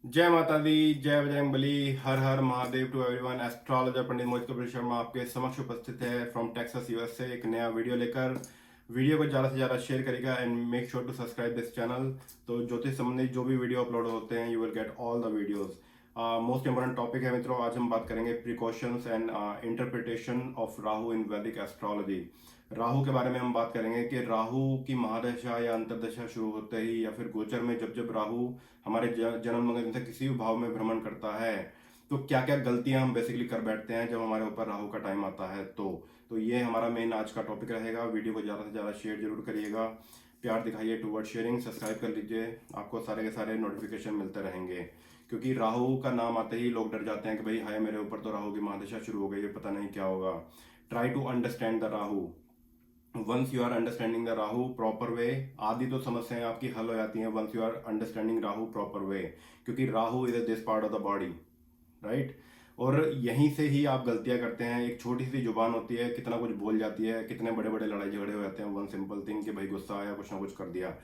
जय माता दी। जय बजरंगबली। हर हर Mahadev to everyone. Astrologer Pandit Mohit Kapil Sharma आपके समक्ष उपस्थित है फ्रॉम टेक्सास यूएस से एक नया वीडियो लेकर। वीडियो को ज़्यादा से ज़्यादा शेयर करेगा and make sure to subscribe this channel. तो ज्योतिष संबंधी जो भी वीडियो अपलोड होते हैं you will get all the videos. Most important topic है मित्रों, आज हम बात करेंगे precautions and interpretation of Rahu in Vedic astrology. Rahu के बारे में हम बात करेंगे कि राहु की महादशा या अंतर्दशा शुरू होते ही या फिर गोचर में जब जब राहु हमारे जन्म लग्न से किसी भी भाव में भ्रमण करता है तो क्या क्या गलतियां हम बेसिकली कर बैठते हैं जब हमारे ऊपर राहु का टाइम आता है। तो ये हमारा मेन आज का टॉपिक रहेगा। वीडियो को ज़्यादा से ज़्यादा शेयर जरूर करिएगा, प्यार दिखाइए टूवर्ड शेयरिंग, सब्सक्राइब कर लीजिए, आपको सारे के सारे नोटिफिकेशन मिलते रहेंगे। क्योंकि राहु का नाम आते ही लोग डर जाते हैं कि भाई हाय मेरे ऊपर तो राहु की महादशा शुरू हो गई है, पता नहीं क्या होगा। Try to understand the Rahu. Once you are understanding the Rahu proper way, आदि तो समस्याएं आपकी हल हो जाती हैं once you are understanding Rahu proper way. क्योंकि Rahu is this part of the body, right. और यहीं से ही आप गलतियां करते हैं। एक छोटी सी जुबान होती है, कितना कुछ बोल जाती है, कितने बड़े बड़े लड़ाई झगड़े हो जाते हैं वन सिंपल थिंग कि भाई गुस्सा आया कुछ ना कुछ कर दिया।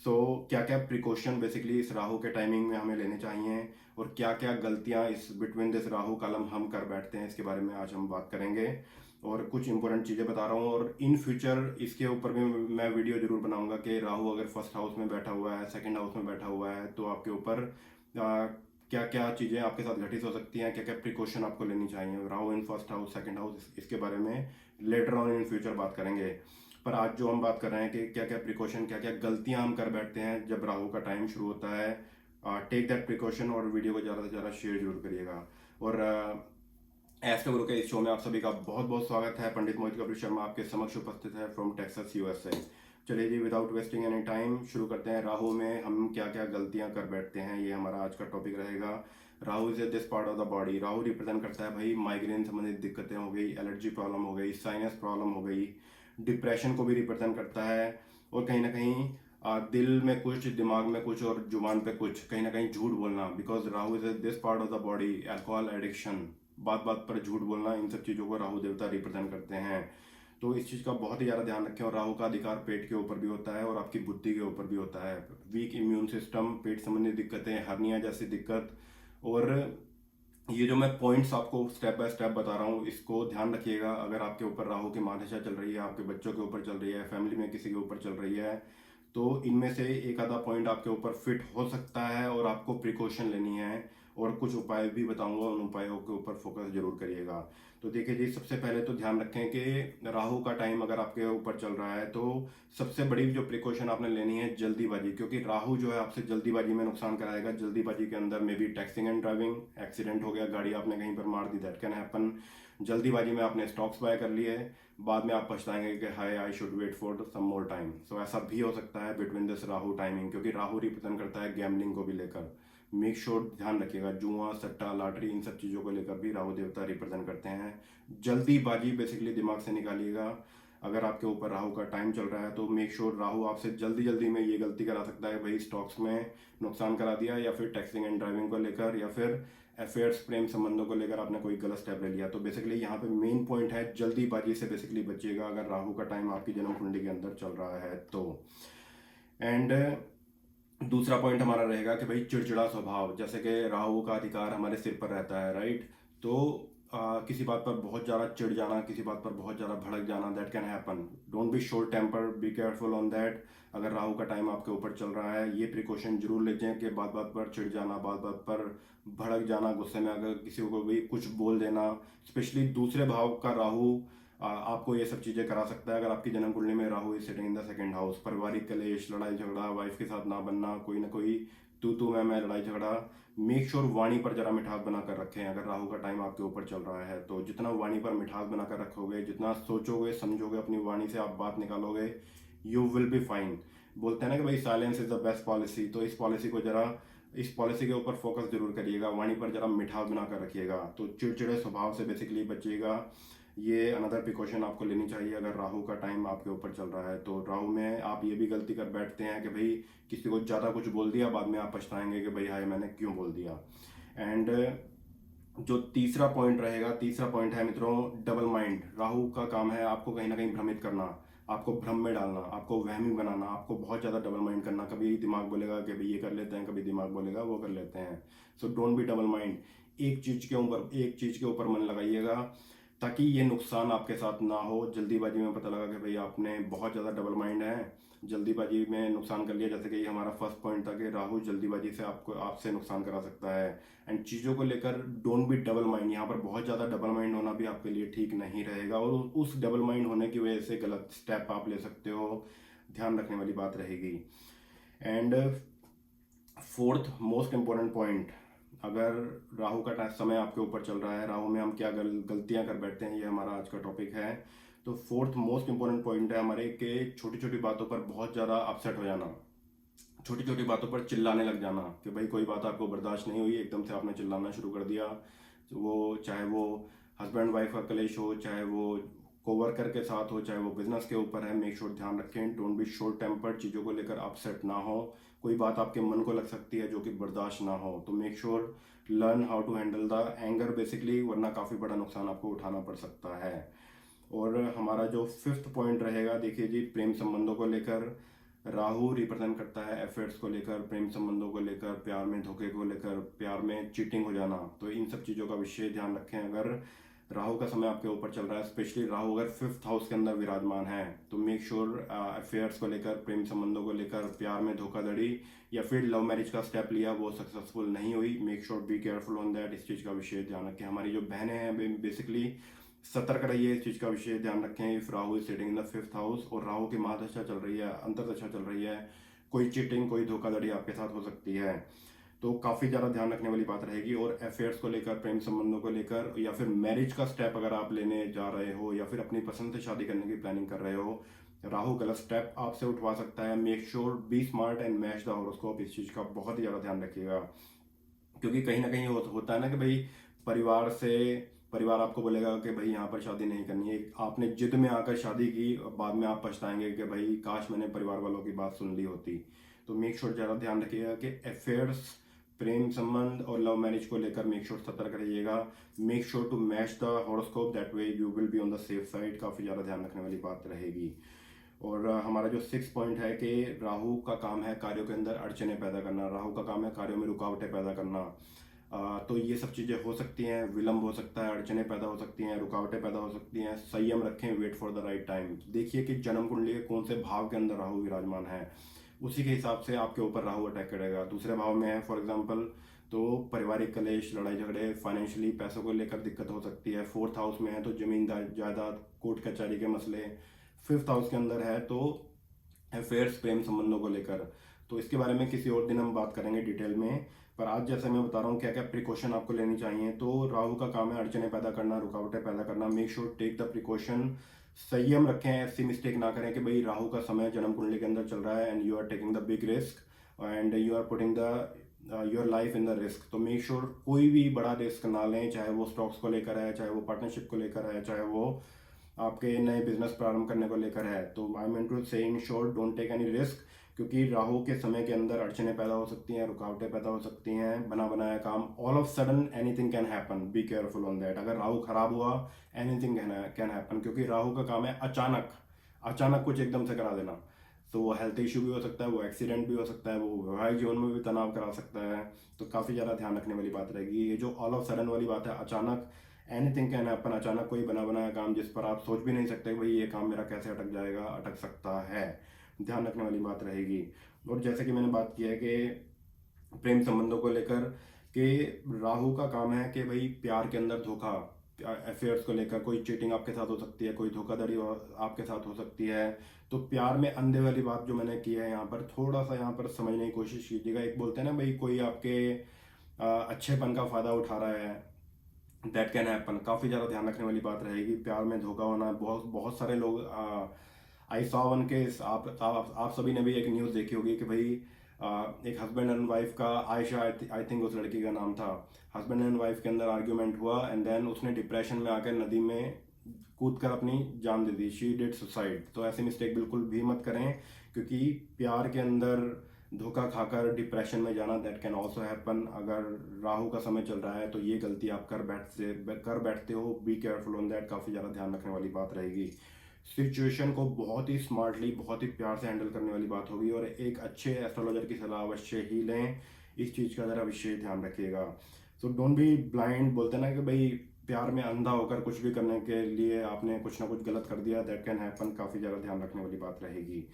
क्या क्या प्रिकॉशन बेसिकली इस राहु के टाइमिंग में हमें लेने चाहिए और क्या क्या गलतियां इस बिटवीन दिस राहु कालम हम कर बैठते हैं, इसके बारे में आज हम बात करेंगे। और कुछ इंपॉर्टेंट चीज़ें बता रहा हूँ और इन फ्यूचर इसके ऊपर भी मैं वीडियो जरूर बनाऊंगा कि राहु अगर फर्स्ट हाउस में बैठा हुआ है, सेकंड हाउस में बैठा हुआ है तो आपके ऊपर क्या क्या चीज़ें आपके साथ घटित हो सकती हैं, क्या क्या प्रिकॉशन आपको लेनी चाहिए। Rahu in first house second house इसके बारे में लेटर ऑन इन फ्यूचर बात करेंगे। पर आज जो हम बात कर रहे हैं कि क्या क्या प्रिकॉशन, क्या क्या गलतियां हम कर बैठते हैं जब राहु का टाइम शुरू होता है। टेक दैट प्रिकॉशन और वीडियो को ज़्यादा से ज़्यादा शेयर जरूर करिएगा। और एस्ट्रो गुरु के इस शो में आप सभी का बहुत बहुत स्वागत है। पंडित मोहित कपिल शर्मा आपके समक्ष उपस्थित है फ्रॉम टेक्सास यूएसए। चलिए जी, विदाउट वेस्टिंग एनी टाइम शुरू करते हैं। राहु में हम क्या क्या गलतियां कर बैठते हैं, ये हमारा आज का टॉपिक रहेगा। Rahu is this part of the body. Rahu represent करता है भाई माइग्रेन संबंधित दिक्कतें हो गई, एलर्जी प्रॉब्लम हो गई, साइनस प्रॉब्लम हो गई, डिप्रेशन को भी रिप्रेजेंट करता है। और कहीं ना कहीं दिल में कुछ, दिमाग में कुछ और जुबान पे कुछ, कहीं ना कहीं झूठ बोलना, because Rahu is this part of the body. Alcohol addiction, बात बात पर झूठ बोलना, इन सब चीज़ों को राहु देवता रिप्रेजेंट करते हैं। तो इस चीज़ का बहुत ही ज़्यादा ध्यान रखें। और राहु का अधिकार पेट के ऊपर भी होता है और आपकी बुद्धि के ऊपर भी होता है। वीक इम्यून सिस्टम, पेट संबंधी दिक्कतें, हर्निया जैसी दिक्कत। और ये जो मैं पॉइंट्स आपको स्टेप बाय स्टेप बता रहा हूँ इसको ध्यान रखिएगा। अगर आपके ऊपर राहु की महादशा चल रही है, आपके बच्चों के ऊपर चल रही है, फैमिली में किसी के ऊपर चल रही है, तो इनमें से एक आधा पॉइंट आपके ऊपर फिट हो सकता है और आपको प्रिकॉशन लेनी है। और कुछ उपाय भी बताऊंगा, उन उपायों के ऊपर फोकस जरूर करिएगा। तो देखिए जी, सबसे पहले तो ध्यान रखें कि राहु का टाइम अगर आपके ऊपर चल रहा है तो सबसे बड़ी जो प्रिकॉशन आपने लेनी है जल्दीबाजी। क्योंकि राहु जो है आपसे जल्दीबाजी में नुकसान कराएगा। जल्दीबाजी के अंदर में भी टैक्सिंग एंड ड्राइविंग, एक्सीडेंट हो गया, गाड़ी आपने कहीं पर मार दी, दैट कैन हैपन। जल्दीबाजी में आपने स्टॉक्स बाय कर लिए, बाद में आप पछताएंगे कि हाय I should wait for some more time. So ऐसा भी हो सकता है बिटवीन दिस राहु टाइमिंग। क्योंकि राहु रिप्रेजेंट करता है गैम्बलिंग को भी लेकर। मेक श्योर ध्यान रखिएगा, जुआ, सट्टा, लॉटरी, इन सब चीज़ों को लेकर भी राहु देवता रिप्रेजेंट करते हैं। जल्दीबाजी बेसिकली दिमाग से निकालिएगा। अगर आपके ऊपर राहु का टाइम चल रहा है तो मेक श्योर राहु आपसे जल्दी जल्दी में ये गलती करा सकता है, भाई स्टॉक्स में नुकसान करा दिया, या फिर टैक्सिंग एंड ड्राइविंग को लेकर, या फिर अफेयर्स, प्रेम संबंधों को लेकर आपने कोई गलत स्टेप ले लिया। तो बेसिकली यहाँ पे मेन पॉइंट है जल्दीबाजी से बेसिकली बचिएगा अगर राहु का टाइम आपकी जन्म कुंडली के अंदर चल रहा है तो। एंड दूसरा पॉइंट हमारा रहेगा कि भाई चिड़चिड़ा स्वभाव, जैसे कि राहु का अधिकार हमारे सिर पर रहता है, राइट। तो किसी बात पर बहुत ज़्यादा चिढ़ जाना, किसी बात पर बहुत ज़्यादा भड़क जाना, that can happen. Don't be short temper, be careful on that. अगर राहु का टाइम आपके ऊपर चल रहा है ये प्रिकॉशन जरूर लीजिए कि बात बात पर चिढ़ जाना, बात बात पर भड़क जाना, गुस्से में अगर किसी को भी कुछ बोल देना, स्पेशली दूसरे भाव का राहु आपको ये सब चीज़ें करा सकता है। अगर आपकी जन्म कुंडली में Rahu is sitting in the second house, पारिवारिक कलेश, लड़ाई झगड़ा, वाइफ के साथ ना बनना, कोई ना कोई तू मैं लड़ाई झगड़ा। मेक श्योर वाणी पर जरा मिठास बनाकर रखें। अगर राहु का टाइम आपके ऊपर चल रहा है तो जितना वाणी पर मिठास बनाकर रखोगे, जितना सोचोगे समझोगे, अपनी वाणी से आप बात निकालोगे, यू विल बी फाइन। बोलते हैं ना कि भाई silence is the best policy. तो इस पॉलिसी के ऊपर फोकस जरूर करिएगा, वाणी पर जरा मिठास बनाकर रखिएगा तो चिड़चिड़े स्वभाव से बेसिकली बचिएगा। ये अनदर प्रिकॉशन आपको लेनी चाहिए अगर राहु का टाइम आपके ऊपर चल रहा है तो। राहु में आप ये भी गलती कर बैठते हैं कि भाई किसी को ज़्यादा कुछ बोल दिया, बाद में आप पछताएंगे कि भाई हाय मैंने क्यों बोल दिया। एंड जो तीसरा पॉइंट रहेगा, तीसरा पॉइंट है मित्रों डबल माइंड। राहु का काम है आपको कहीं ना कहीं भ्रमित करना। आपको भ्रम में डालना, आपको वहमी बनाना, आपको बहुत ज़्यादा डबल माइंड करना। कभी दिमाग बोलेगा कि भाई ये कर लेते हैं, कभी दिमाग बोलेगा वो कर लेते हैं। So don't be double mind. एक चीज़ के ऊपर मन लगाइएगा ताकि ये नुकसान आपके साथ ना हो। जल्दीबाजी में पता लगा कि भाई आपने बहुत ज़्यादा डबल माइंड है, जल्दीबाजी में नुकसान कर लिया। जैसे कि ये हमारा फर्स्ट पॉइंट था कि राहु जल्दीबाजी से आपसे नुकसान करा सकता है। एंड चीज़ों को लेकर डोंट बी डबल माइंड। यहाँ पर बहुत ज़्यादा डबल माइंड होना भी आपके लिए ठीक नहीं रहेगा, और उस डबल माइंड होने की वजह से गलत स्टेप आप ले सकते हो। ध्यान रखने वाली बात रहेगी। And fourth most important point, अगर राहु का समय आपके ऊपर चल रहा है, राहु में हम क्या गलतियां कर बैठते हैं, ये हमारा आज का टॉपिक है। तो फोर्थ मोस्ट इम्पोर्टेंट पॉइंट है हमारे कि छोटी छोटी बातों पर बहुत ज़्यादा अपसेट हो जाना, छोटी छोटी बातों पर चिल्लाने लग जाना। कि भाई कोई बात आपको बर्दाश्त नहीं हुई, एकदम से आपने चिल्लाना शुरू कर दिया। वो चाहे वो हस्बैंड वाइफ का कलेश हो, चाहे वो कोवर्कर के साथ हो, चाहे वो बिजनेस के ऊपर है। मेक श्योर ध्यान रखें, डोंट बी शॉर्ट टेम्पर्ड, चीज़ों को लेकर अपसेट ना हो। कोई बात आपके मन को लग सकती है जो कि बर्दाश्त ना हो, तो make sure learn how to handle the anger basically, वरना काफ़ी बड़ा नुकसान आपको उठाना पड़ सकता है। और हमारा जो फिफ्थ पॉइंट रहेगा, देखिए जी, प्रेम संबंधों को लेकर राहु रिप्रेजेंट करता है अफेयर्स को लेकर, प्रेम संबंधों को लेकर, प्यार में धोखे को लेकर, प्यार में चीटिंग हो जाना। तो इन सब चीज़ों का विशेष ध्यान रखें। अगर राहु का समय आपके ऊपर चल रहा है, स्पेशली राहु अगर फिफ्थ हाउस के अंदर विराजमान है, तो मेक श्योर अफेयर्स को लेकर, प्रेम संबंधों को लेकर, प्यार में धोखाधड़ी या फिर लव मैरिज का स्टेप लिया, वो सक्सेसफुल नहीं हुई। Make sure be careful on that, इस चीज़ का विशेष ध्यान रखें। हमारी जो बहनें हैं बेसिकली सतर्क रहिए, इस चीज़ का विशेष ध्यान रखें। If Rahu is sitting in the fifth house और राहु की महादशा चल रही है, अंतरदशा चल रही है, कोई चीटिंग, कोई धोखाधड़ी आपके साथ हो सकती है, तो काफ़ी ज़्यादा ध्यान रखने वाली बात रहेगी। और अफेयर्स को लेकर, प्रेम संबंधों को लेकर, या फिर मैरिज का स्टेप अगर आप लेने जा रहे हो, या फिर अपनी पसंद से शादी करने की प्लानिंग कर रहे हो, राहु गलत स्टेप आपसे उठवा सकता है। Make sure be smart and match the horoscope, इस चीज़ का बहुत ही ज़्यादा ध्यान रखिएगा। क्योंकि कहीं ना कहीं होता है ना कि भाई परिवार से परिवार आपको बोलेगा कि भाई यहाँ पर शादी नहीं करनी है, आपने जिद में आकर शादी की, बाद में आप पछताएंगे कि भाई काश मैंने परिवार वालों की बात सुन ली होती। तो मेक श्योर ज़्यादा ध्यान रखिएगा कि अफेयर्स, प्रेम संबंध और लव मैरिज को लेकर मेक श्योर सतर्क रहिएगा। Make sure to match the horoscope, that way you will be on the safe side, काफ़ी ज़्यादा ध्यान रखने वाली बात रहेगी। और हमारा जो सिक्स पॉइंट है कि राहु का काम है कार्यों के अंदर अड़चने पैदा करना, राहु का काम है कार्यों में रुकावटें पैदा करना। तो ये सब चीज़ें हो सकती हैं, विलंब हो सकता है, अड़चने पैदा हो सकती हैं, रुकावटें पैदा हो सकती हैं। संयम रखें, wait for the right time. देखिए कि जन्म कुंडली के कौन से भाव के अंदर राहु विराजमान है, उसी के हिसाब से आपके ऊपर राहु अटैक करेगा। दूसरे भाव में है फॉर एग्जाम्पल, तो पारिवारिक कलेश, लड़ाई झगड़े, फाइनेंशियली पैसों को लेकर दिक्कत हो सकती है। फोर्थ हाउस में है तो जमीन जायदाद, कोर्ट कचहरी के मसले। फिफ्थ हाउस के अंदर है तो अफेयर्स, प्रेम संबंधों को लेकर। तो इसके बारे में किसी और दिन हम बात करेंगे डिटेल में, पर आज जैसे मैं बता रहा हूँ क्या क्या प्रिकॉशन आपको लेनी चाहिए। तो राहु का काम है अड़चने पैदा करना, रुकावटें पैदा करना। Make sure take the precaution, संयम रखें, ऐसी मिस्टेक ना करें कि भाई राहु का समय जन्म कुंडली के अंदर चल रहा है and you are taking the big risk and you are putting the your life in the risk. तो मेक श्योर कोई भी बड़ा रिस्क ना लें, चाहे वो स्टॉक्स को लेकर है, चाहे वो पार्टनरशिप को लेकर है, चाहे वो आपके नए बिजनेस प्रारंभ करने को लेकर है। तो आई mean to say in short, don't take any risk, क्योंकि राहु के समय के अंदर अड़चने पैदा हो सकती हैं, रुकावटें पैदा हो सकती हैं, बना बनाया काम, all of sudden anything can happen, B careful on that. अगर राहु खराब हुआ, एनीथिंग कैन हैपन, क्योंकि राहु का काम है अचानक अचानक कुछ एकदम से करा देना। तो वो हेल्थ इश्यू भी हो सकता है, वो एक्सीडेंट भी हो सकता है, वो वैवाहिक जीवन में भी तनाव करा सकता है। तो काफ़ी ज़्यादा ध्यान रखने वाली बात रहेगी। ये जो ऑल ऑफ सडन वाली बात है, अचानक एनीथिंग कैन हैपन, अचानक कोई बना बनाया काम जिस पर आप सोच भी नहीं सकते भाई ये काम मेरा कैसे अटक जाएगा, अटक सकता है। ध्यान रखने वाली बात रहेगी। और जैसे कि मैंने बात की है कि प्रेम संबंधों को लेकर कि राहु का काम है कि भाई प्यार के अंदर धोखा, अफेयर्स को लेकर कोई चीटिंग आपके साथ हो सकती है, कोई धोखाधड़ी आपके साथ हो सकती है। तो प्यार में अंधे वाली बात जो मैंने की है, यहाँ पर थोड़ा सा यहाँ पर समझने की कोशिश कीजिएगा। एक बोलते हैं ना भाई, कोई आपके अच्छेपन का फायदा उठा रहा है, दैट कैन हैपन। काफ़ी ज़्यादा ध्यान रखने वाली बात रहेगी। प्यार में धोखा होना, बहुत बहुत सारे लोग, आई सॉ वन केस, आप सभी ने भी एक न्यूज़ देखी होगी कि भाई एक हस्बैंड एंड वाइफ का, आयशा आई थिंक उस लड़की का नाम था, हस्बैंड एंड वाइफ के अंदर आर्ग्यूमेंट हुआ एंड देन उसने डिप्रेशन में आकर नदी में कूद कर अपनी जान दे दी, शी डिड सुसाइड। तो ऐसी मिस्टेक बिल्कुल भी मत करें, क्योंकि प्यार के अंदर धोखा खाकर डिप्रेशन में जाना, दैट कैन ऑल्सो हैपन। अगर राहु का समय चल रहा है तो ये गलती आप कर बैठते हो, बी केयरफुल ऑन दैट, काफ़ी ज़्यादा ध्यान रखने वाली बात रहेगी। सिचुएशन को बहुत ही स्मार्टली, बहुत ही प्यार से हैंडल करने वाली बात होगी, और एक अच्छे एस्ट्रोलॉजर की सलाह अवश्य ही लें। इस चीज़ का ज़रा विशेष ध्यान रखिएगा। सो डोंट बी ब्लाइंड, बोलते हैं ना कि भाई प्यार में अंधा होकर कुछ भी करने के लिए आपने कुछ ना कुछ गलत कर दिया, दैट कैन हैपन। काफ़ी ज़्यादा ध्यान रखने वाली बात रहेगी।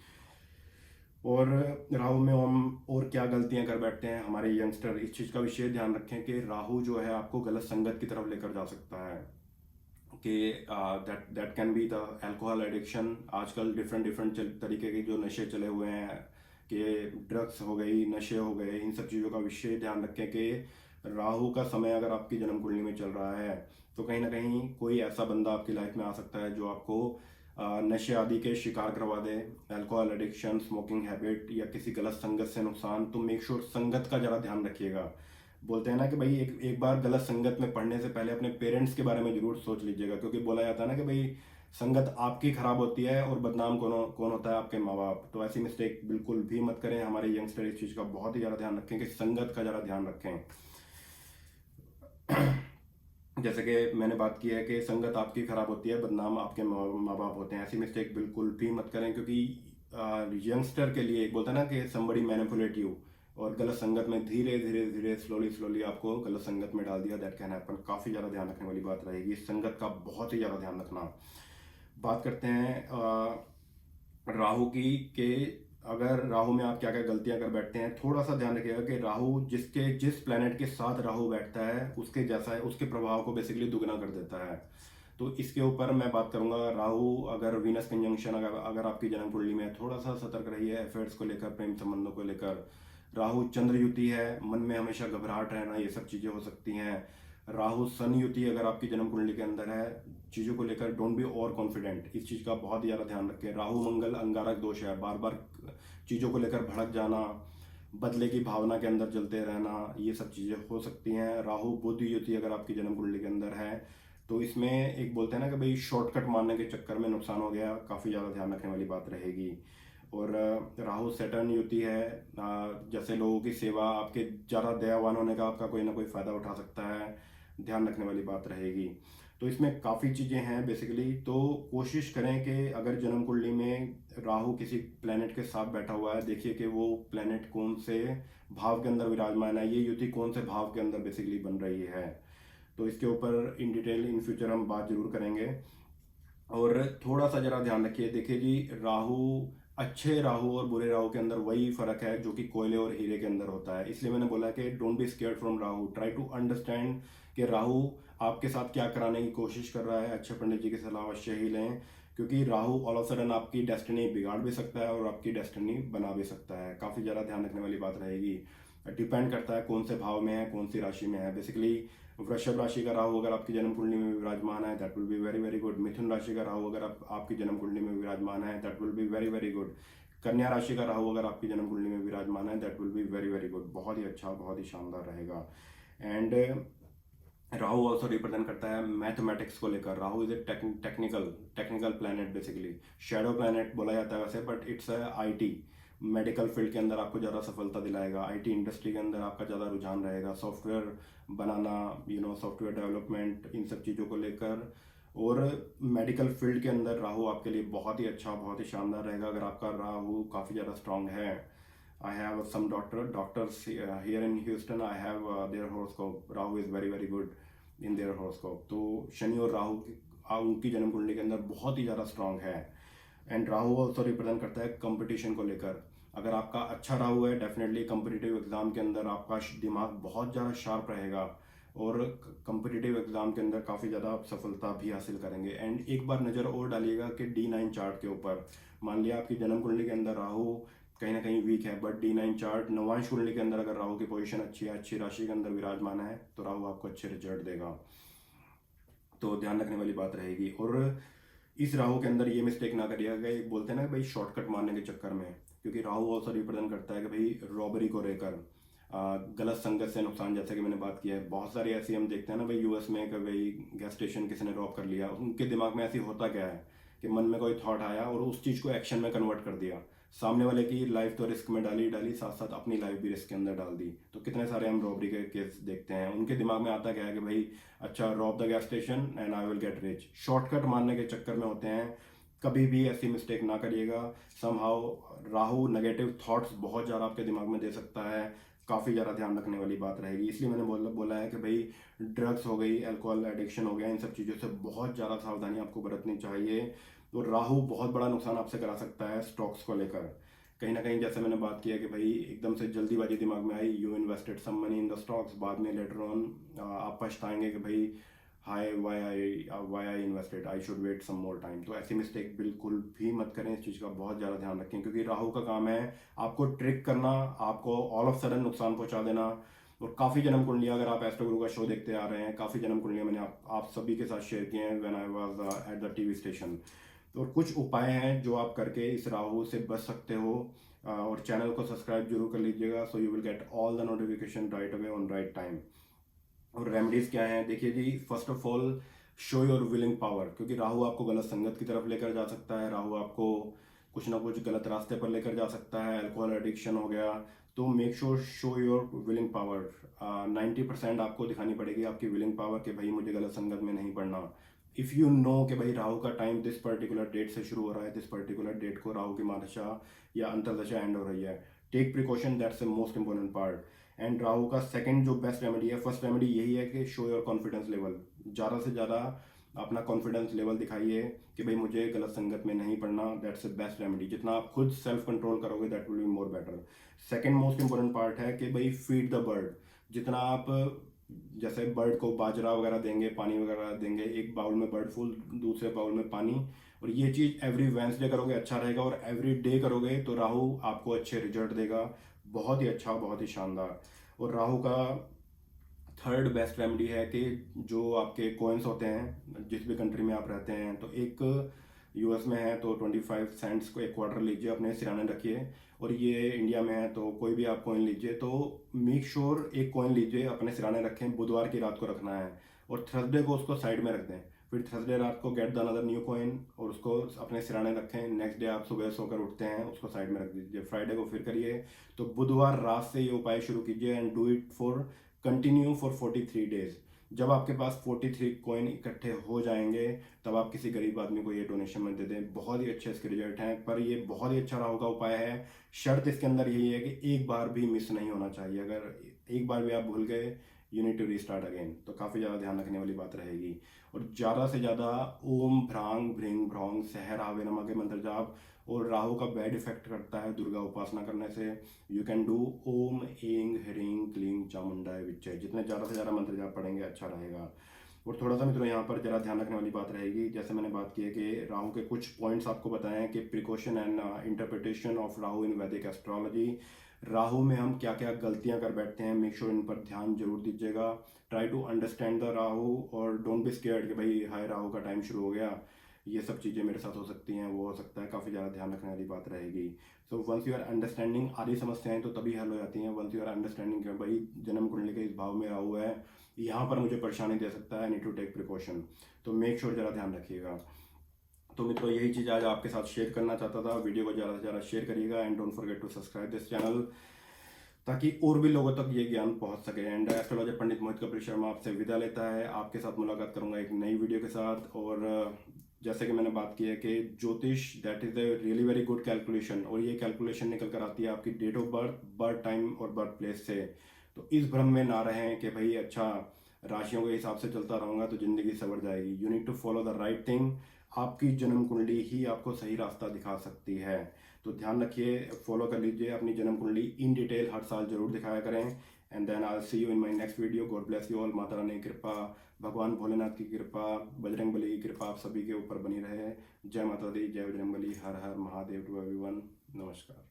और राहु में हम और क्या गलतियां कर बैठते हैं हमारे यंगस्टर, इस चीज़ का विशेष ध्यान रखें कि राहु जो है आपको गलत संगत की तरफ लेकर जा सकता है, कि that that can be the alcohol addiction. आजकल डिफरेंट डिफरेंट तरीके के जो नशे चले हुए हैं, कि ड्रग्स हो गई, नशे हो गए, इन सब चीज़ों का विशेष ध्यान रखें कि राहु का समय अगर आपकी जन्म कुंडली में चल रहा है तो कहीं ना कहीं कोई ऐसा बंदा आपकी लाइफ में आ सकता है जो आपको नशे आदि के शिकार करवा दे, अल्कोहल एडिक्शन, स्मोकिंग हैबिट, या किसी गलत संगत से नुकसान। तो मेक श्योर संगत का ज़रा ध्यान रखिएगा। बोलते हैं ना कि भाई एक बार गलत संगत में पढ़ने से पहले अपने पेरेंट्स के बारे में जरूर सोच लीजिएगा, क्योंकि बोला जाता है ना कि भाई संगत आपकी खराब होती है और बदनाम कौन कौन होता है, आपके माँ बाप। तो ऐसी मिस्टेक बिल्कुल भी मत करें। हमारे यंगस्टर इस चीज़ का बहुत ही ज़्यादा ध्यान रखें कि संगत का ज़रा ध्यान रखें। जैसे कि मैंने बात की है कि संगत आपकी खराब होती है, बदनाम आपके माँ बाप होते हैं। ऐसी मिस्टेक बिल्कुल भी मत करें, क्योंकि यंगस्टर के लिए एक बोलता है ना कि समबडी मैनिपुलेट यू, और गलत संगत में धीरे धीरे धीरे स्लोली स्लोली आपको गलत संगत में डाल दिया, दैट कैन हैपन। काफ़ी ज़्यादा ध्यान रखने वाली बात रहेगी, संगत का बहुत ही ज़्यादा ध्यान रखना। बात करते हैं राहु की, कि अगर राहु में आप क्या क्या गलतियां कर बैठते हैं। थोड़ा सा ध्यान रखिएगा कि राहु जिस प्लेनेट के साथ राहु बैठता है उसके जैसा है, उसके प्रभाव को बेसिकली दुगना कर देता है। तो इसके ऊपर मैं बात करूंगा। राहु अगर वीनस कंजंक्शन अगर आपकी जन्म कुंडली में, थोड़ा सा सतर्क रहिए अफेयर्स को लेकर, प्रेम संबंधों को लेकर। राहु चंद्र युति है, मन में हमेशा घबराहट रहना, ये सब चीज़ें हो सकती हैं। राहु सन युति अगर आपकी जन्म कुंडली के अंदर है, चीज़ों को लेकर डोंट बी ओवर कॉन्फिडेंट, इस चीज़ का बहुत ज़्यादा ध्यान रखें। राहु मंगल अंगारक दोष है, बार बार चीज़ों को लेकर भड़क जाना, बदले की भावना के अंदर चलते रहना, ये सब चीज़ें हो सकती हैं। राहु बुध युति अगर आपकी जन्म कुंडली के अंदर है तो इसमें एक बोलते हैं ना कि भाई शॉर्टकट मारने के चक्कर में नुकसान हो गया, काफ़ी ज़्यादा ध्यान रखने वाली बात रहेगी। और राहु सैटर्न युति है, जैसे लोगों की सेवा, आपके ज़्यादा दयावान होने का आपका कोई ना कोई फ़ायदा उठा सकता है, ध्यान रखने वाली बात रहेगी। तो इसमें काफ़ी चीज़ें हैं बेसिकली। तो कोशिश करें कि अगर जन्म कुंडली में राहु किसी प्लेनेट के साथ बैठा हुआ है, देखिए कि वो प्लेनेट कौन से भाव के अंदर विराजमान है, ये युति कौन से भाव के अंदर बेसिकली बन रही है। तो इसके ऊपर इन डिटेल इन फ्यूचर हम बात जरूर करेंगे। और थोड़ा सा जरा ध्यान रखिए, देखिए जी, राहु, अच्छे राहु और बुरे राहु के अंदर वही फर्क है जो कि कोयले और हीरे के अंदर होता है। इसलिए मैंने बोला कि don't be scared from Rahu, try to understand कि राहु आपके साथ क्या कराने की कोशिश कर रहा है। अच्छे पंडित जी की सलाह अवश्य ही लें, क्योंकि राहु ऑल ऑफ सडन आपकी डेस्टिनी बिगाड़ भी सकता है और आपकी डेस्टिनी बना भी सकता है। काफ़ी ज़्यादा ध्यान रखने वाली बात रहेगी। डिपेंड करता है कौन से भाव में है, कौन सी राशि में है। बेसिकली वृषभ राशि का राहु अगर आपकी जन्म कुंडली में विराजमान है, that will be very very good. मिथुन राशि का राहु अगर आपकी जन्म कुंडली में विराजमान है, that will be very very good. कन्या राशि का राहु अगर आपकी जन्म कुंडली में विराजमान है, that will be very very good. बहुत ही अच्छा, बहुत ही शानदार रहेगा। एंड राहु ऑल्सो रिप्रेजेंट करता है मैथमेटिक्स को लेकर। Rahu is a technical planet, basically shadow planet बोला जाता है वैसे, but it's IT medical field के अंदर आपको ज़्यादा सफलता दिलाएगा। आईटी इंडस्ट्री के अंदर आपका ज़्यादा रुझान रहेगा, सॉफ्टवेयर बनाना, सॉफ्टवेयर डेवलपमेंट, इन सब चीज़ों को लेकर। और मेडिकल फील्ड के अंदर राहु आपके लिए बहुत ही अच्छा, बहुत ही शानदार रहेगा अगर आपका राहु काफ़ी ज़्यादा स्ट्रांग है। I have some doctors here in Houston. I have their horoscope. Rahu is very very good in their horoscope. तो शनि और राहु उनकी जन्म कुंडली के अंदर बहुत ही ज़्यादा स्ट्रांग है। एंड राहु ऑल्सो रिप्रेजेंट करता है कंपटीशन को लेकर। अगर आपका अच्छा राहु है, डेफिनेटली कंपटीटिव एग्जाम के अंदर आपका दिमाग बहुत ज़्यादा शार्प रहेगा और कंपटीटिव एग्जाम के अंदर काफ़ी ज़्यादा आप सफलता भी हासिल करेंगे। एंड एक बार नज़र और डालिएगा कि D9 चार्ट के ऊपर। मान लिया आपकी जन्म कुंडली के अंदर राहु कहीं ना कहीं वीक है, बट D9 चार्ट नवांश कुंडली के अंदर अगर राहु की पोजीशन अच्छी है, अच्छी राशि के अंदर विराजमान है, तो राहु आपको अच्छे रिजल्ट देगा। तो ध्यान रखने वाली बात रहेगी। और इस राहु के अंदर ये मिस्टेक ना करिएगा कि बोलते हैं ना भाई शॉर्टकट मारने के चक्कर में, क्योंकि राहु ऑल्सो रिप्रेजेंट करता है कि भाई रॉबरी को लेकर, गलत संगत से नुकसान, जैसे कि मैंने बात की है। बहुत सारी ऐसी हम देखते हैं ना भाई यूएस में कि भाई गैस स्टेशन किसी ने रॉब कर लिया, उनके दिमाग में ऐसी होता क्या है कि मन में कोई थॉट आया और उस चीज़ को एक्शन में कन्वर्ट कर दिया। सामने वाले की लाइफ तो रिस्क में डाली, साथ साथ अपनी लाइफ भी रिस्क के अंदर डाल दी। तो कितने सारे हम रॉबरी के केस देखते हैं। उनके दिमाग में आता क्या है कि भाई अच्छा, rob the gas station and I will get rich. Shortcut मारने के चक्कर में होते हैं, कभी भी ऐसी मिस्टेक ना करिएगा। समहाउ राहु नेगेटिव थॉट्स बहुत ज़्यादा आपके दिमाग में दे सकता है, काफ़ी ज़्यादा ध्यान रखने वाली बात रहेगी। इसलिए मैंने बोला है कि भाई ड्रग्स हो गई, अल्कोहल एडिक्शन हो गया, इन सब चीज़ों से बहुत ज़्यादा सावधानी आपको बरतनी चाहिए। तो राहु बहुत बड़ा नुकसान आपसे करा सकता है स्टॉक्स को लेकर। कहीं ना कहीं जैसे मैंने बात किया कि भाई एकदम से जल्दीबाजी दिमाग में आई, you invested some money in the stocks, बाद में लेटर ऑन आप पछताएंगे कि भाई हाय why I invested, I should wait some more time. तो ऐसी मिस्टेक बिल्कुल भी मत करें, इस चीज़ का बहुत ज़्यादा ध्यान रखें, क्योंकि राहु का काम है आपको ट्रिक करना, आपको ऑल ऑफ सडन नुकसान पहुंचा देना। और काफ़ी जन्म कुंडलियाँ, अगर आप एस्ट्रो गुरु का शो देखते आ रहे हैं, काफ़ी जन्म कुंडलियाँ मैंने आप सभी के साथ शेयर किए हैं when I was at the TV station. तो कुछ उपाय हैं जो आप करके इस राहु से बच सकते हो। और चैनल को सब्सक्राइब जरूर कर लीजिएगा, so you will get all the notification right away on right time. और रेमेडीज क्या है, देखिए जी, first of all show your willing power, क्योंकि राहु आपको गलत संगत की तरफ लेकर जा सकता है, राहु आपको कुछ ना कुछ गलत रास्ते पर लेकर जा सकता है, अल्कोहल एडिक्शन हो गया। तो make sure show your willing power. 90% आपको दिखानी पड़ेगी आपकी विलिंग पावर कि भाई मुझे गलत संगत में नहीं पड़ना। इफ़ यू नो कि भाई राहु का टाइम दिस पर्टिकुलर डेट से शुरू हो रहा है, दिस पर्टिकुलर डेट को राहु की महादशा या अंतरदशा एंड हो रही है, take precaution, that's the most important part. And Rahu का सेकंड जो बेस्ट रेमेडी है, फर्स्ट रेमेडी यही है कि शो योर कॉन्फिडेंस लेवल, ज़्यादा से ज़्यादा अपना कॉन्फिडेंस लेवल दिखाइए कि भाई मुझे गलत संगत में नहीं पड़ना, दैट्स द बेस्ट रेमेडी। जितना आप खुद सेल्फ कंट्रोल करोगे that will be more better. Second most important part है कि भाई फीड द बर्ड। जितना आप जैसे बर्ड को बाजरा वगैरह देंगे, पानी वगैरह देंगे, एक बाउल में बर्ड फूड, दूसरे बाउल में पानी, और ये चीज़ एवरी वेंसडे करोगे अच्छा रहेगा, और एवरी डे करोगे तो राहु आपको अच्छे रिजल्ट देगा, बहुत ही अच्छा, बहुत ही शानदार। और राहु का थर्ड बेस्ट रेमेडी है कि जो आपके कॉइन्स होते हैं, जिस भी कंट्री में आप रहते हैं, तो एक यूएस में है तो 25 सेंट्स को एक क्वार्टर लीजिए, अपने सिराने रखिए। और ये इंडिया में है तो कोई भी आप कॉइन लीजिए, तो मेक श्योर एक कॉइन लीजिए, अपने सिराने रखें, बुधवार की रात को रखना है, और थर्सडे को उसको साइड में रख दें। फिर थर्सडे रात को get the another new coin और उसको अपने सिराने रखें। नेक्स्ट डे आप सुबह सोकर उठते हैं, उसको साइड में रख दीजिए, फ्राइडे को फिर करिए। तो बुधवार रात से ये उपाय शुरू कीजिए and do it for continue for 43 days. जब आपके पास 43 कॉइन इकट्ठे हो जाएंगे तब आप किसी गरीब आदमी को ये डोनेशन में दे दें, बहुत ही अच्छे इसके रिजल्ट हैं। पर ये बहुत ही अच्छा राहु का उपाय है, शर्त इसके अंदर यही है कि एक बार भी मिस नहीं होना चाहिए। अगर एक बार भी आप भूल गए, you need to restart again. तो काफ़ी ज़्यादा ध्यान रखने वाली बात रहेगी। और ज़्यादा से ज़्यादा ओम भ्रांग भ्रिंग भ्रौंग सहर आवे नमा के मंत्र जाप। और राहु का बैड इफेक्ट करता है दुर्गा उपासना करने से। यू कैन डू ओम एंग ह्रीं क्लीं चामुंडाय विच्चे, जितने ज़्यादा से ज़्यादा मंत्र जाप पढ़ेंगे अच्छा रहेगा। और थोड़ा सा मित्रों यहाँ पर जरा ध्यान रखने वाली बात रहेगी, जैसे मैंने बात की है कि राहु के कुछ पॉइंट्स आपको बताए हैं कि precaution and interpretation of Rahu in Vedic astrology. Rahu में हम क्या क्या गलतियां कर बैठते हैं, मेक श्योर इन पर ध्यान जरूर दीजिएगा। Try to understand the Rahu, और डोंट बी स्केयर्ड कि भाई हाय राहु का टाइम शुरू हो गया, ये सब चीज़ें मेरे साथ हो सकती हैं, वो हो सकता है, काफ़ी ज़्यादा ध्यान रखने वाली बात रहेगी। So once you are understanding, आधी समस्याएं तो तभी हल हो जाती हैं वंस यू आर अंडरस्टैंडिंग कि भाई जन्म कुंडली के इस भाव में राहु है, यहाँ पर मुझे परेशानी दे सकता है, I need to take precaution. तो मेक श्योर जरा ध्यान रखिएगा। तो मित्रों यही चीज़ आज आपके साथ शेयर करना चाहता था। वीडियो को ज़्यादा से ज़्यादा शेयर करिएगा and don't forget to subscribe this channel, ताकि और भी लोगों तक ये ज्ञान पहुंच सके। एंड एस्ट्रोलॉजर पंडित मोहित कपिल शर्मा आपसे विदा लेता है, आपके साथ मुलाकात करूंगा एक नई वीडियो के साथ। और जैसे कि मैंने बात की है कि ज्योतिष that is the really very good calculation, और ये कैलकुलेशन निकल कर आती है आपकी date of birth, birth time और बर्थ प्लेस से। तो इस भ्रम में ना रहें कि भाई अच्छा राशियों के हिसाब से चलता रहूँगा तो ज़िंदगी सवर जाएगी। You need to follow the right thing. आपकी जन्म कुंडली ही आपको सही रास्ता दिखा सकती है। तो ध्यान रखिए, फॉलो कर लीजिए अपनी जन्म कुंडली इन डिटेल, हर साल जरूर दिखाया करें। And then I see you in my next video. God bless you all. Mata Rani की कृपा, भगवान भोलेनाथ की कृपा, बजरंग बली की कृपा आप सभी के ऊपर बनी रहे। जय माता दी, जय बजरंग बली, हर हर महादेव टू एवरीवन। नमस्कार।